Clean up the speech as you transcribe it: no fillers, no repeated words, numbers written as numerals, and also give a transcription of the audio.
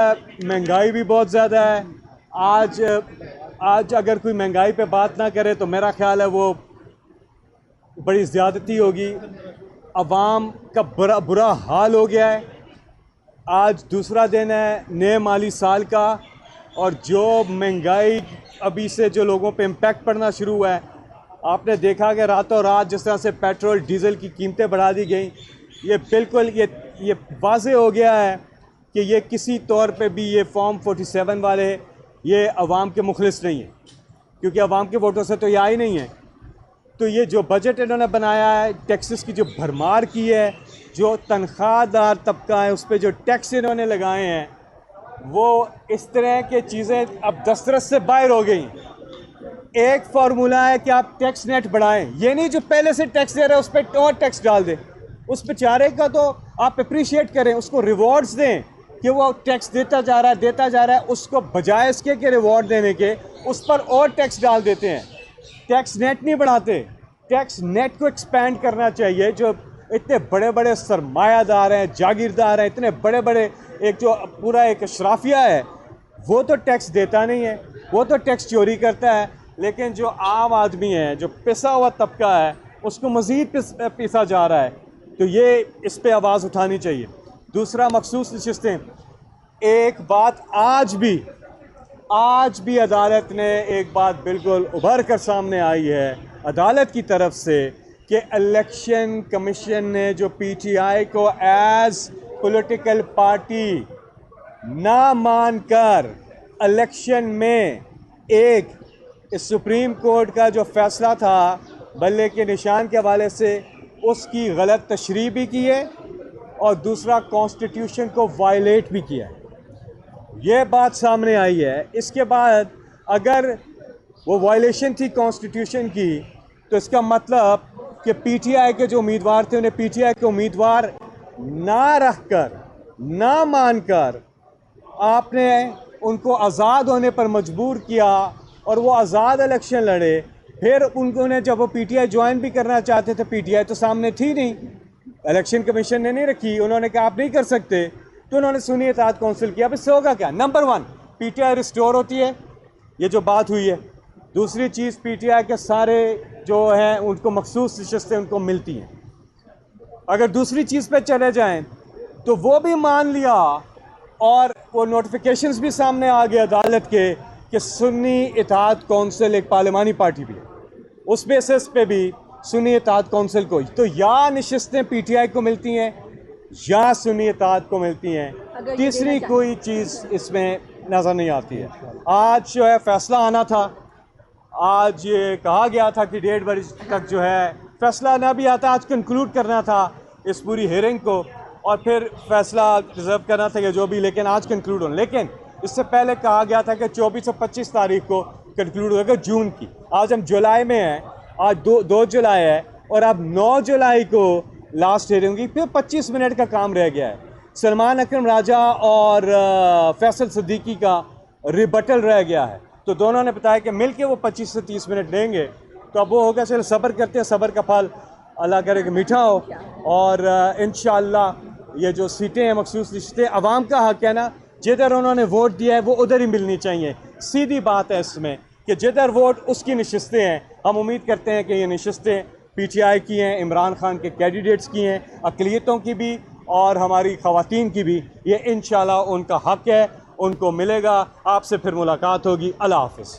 महंगाई भी बहुत ज़्यादा है। आज आज अगर कोई महंगाई पे बात ना करे तो मेरा ख्याल है वो बड़ी ज़्यादती होगी। अवाम का बुरा हाल हो गया है। आज दूसरा दिन है नए माली साल का, और जो महंगाई अभी से जो लोगों पे इम्पैक्ट पड़ना शुरू हुआ है, आपने देखा कि रातों रात जिस तरह से पेट्रोल डीज़ल की कीमतें बढ़ा दी गई, ये बिल्कुल ये वाज़े हो गया है कि ये किसी तौर पे भी ये फॉर्म 47 वाले ये अवाम के मुखलिस नहीं है, क्योंकि अवाम के वोटों से तो ये आई नहीं है। तो ये जो बजट इन्होंने बनाया है, टैक्सेस की जो भरमार की है, जो तनख्वाहदार तबका है उस पर जो टैक्स इन्होंने लगाए हैं, वो इस तरह के चीज़ें अब दस्तरस से बाहर हो गई। एक फार्मूला है कि आप टैक्स नेट बढ़ाएं, ये नहीं जो पहले से टैक्स दे रहे हैं उस पर और टैक्स डाल दें। उस बेचारे का तो आप अप्रिशिएट करें, उसको रिवॉर्ड्स दें कि वो टैक्स देता जा रहा है। उसको बजाय इसके कि रिवॉर्ड देने के, उस पर और टैक्स डाल देते हैं। टैक्स नेट नहीं बढ़ाते। टैक्स नेट को एक्सपेंड करना चाहिए। जो इतने बड़े बड़े सरमायादार हैं, जागीरदार हैं, इतने बड़े बड़े एक जो पूरा एक अशराफिया है, वो तो टैक्स देता नहीं है, वो तो टैक्स चोरी करता है। लेकिन जो आम आदमी है, जो पिसा हुआ तबका है, उसको मज़ीद पिसा जा रहा है। तो ये इस पे आवाज़ उठानी चाहिए। दूसरा, मखसूस नशिस्तें। एक बात आज भी अदालत ने एक बात बिल्कुल उभर कर सामने आई है अदालत की तरफ से कि इलेक्शन कमीशन ने जो पीटीआई को एज पॉलिटिकल पार्टी ना मानकर इलेक्शन में एक इस सुप्रीम कोर्ट का जो फैसला था बल्ले के निशान के हवाले से, उसकी गलत तशरीह भी की है, और दूसरा कॉन्स्टिट्यूशन को वायलेट भी किया है। ये बात सामने आई है। इसके बाद अगर वो वायलेशन थी कॉन्स्टिट्यूशन की, तो इसका मतलब कि पीटीआई के जो उम्मीदवार थे उन्हें पीटीआई के उम्मीदवार ना रखकर, ना मानकर आपने उनको आज़ाद होने पर मजबूर किया, और वो आज़ाद इलेक्शन लड़े। फिर उन्होंने जब वो पीटीआई ज्वाइन भी करना चाहते थे, पीटीआई तो सामने थी नहीं, इलेक्शन कमीशन ने नहीं रखी, उन्होंने कहा आप नहीं कर सकते, तो उन्होंने सुन्नी इत्तेहाद काउंसिल किया। अब इससे होगा क्या? नंबर 1, पीटीआई रिस्टोर होती है, ये जो बात हुई है। दूसरी चीज़, पीटीआई के सारे जो हैं उनको मखसूस नशिस्तें उनको मिलती हैं। अगर दूसरी चीज़ पे चले जाएं तो वो भी मान लिया, और वो नोटिफिकेशंस भी सामने आ गए अदालत के कि सुन्नी इत्तेहाद काउंसिल एक पार्लिमानी पार्टी भी है। उस बेसिस पे भी सुन्नी इत्तेहाद काउंसिल को तो या नशिस्तें पीटीआई को मिलती हैं या सुन्नी इत्तेहाद को मिलती हैं। तीसरी कोई चीज़ इसमें नज़र नहीं आती है। आज जो है फैसला आना था, आज ये कहा गया था कि 1.5 बजे तक जो है फैसला ना भी आता, आज कंक्लूड करना था इस पूरी हियरिंग को, और फिर फैसला रिजर्व करना था या जो भी, लेकिन आज कंक्लूड होना। लेकिन इससे पहले कहा गया था कि 24 और 25 तारीख को कंक्लूड होगा जून की। आज हम जुलाई में हैं, आज 2 जुलाई है, और अब 9 जुलाई को लास्ट हियरिंग होगी। फिर 25 मिनट का काम रह गया है। सलमान अकरम राजा और फैसल सिद्दीकी का रिबटल रह गया है। तो दोनों ने बताया कि मिल के वो 25 से 30 मिनट लेंगे। तो अब वो होगा, चलो सब्र करते हैं, सब्र का फल अल्लाह करे कि मीठा हो। और इंशाअल्लाह ये जो सीटें हैं मखसूस नशिस्तें, अवाम का हक है ना, जिधर उन्होंने वोट दिया है वो उधर ही मिलनी चाहिए। सीधी बात है इसमें कि जिधर वोट उसकी नशिस्तें हैं। हम उम्मीद करते हैं कि ये नशिस्तें पीटीआई की हैं, इमरान खान के कैंडिडेट्स की हैं, अक़लियतों की भी और हमारी ख़वातीन की भी। ये इंशाअल्लाह उनका हक है, उनको मिलेगा। आपसे फिर मुलाकात होगी। अल्लाह हाफ़िज़।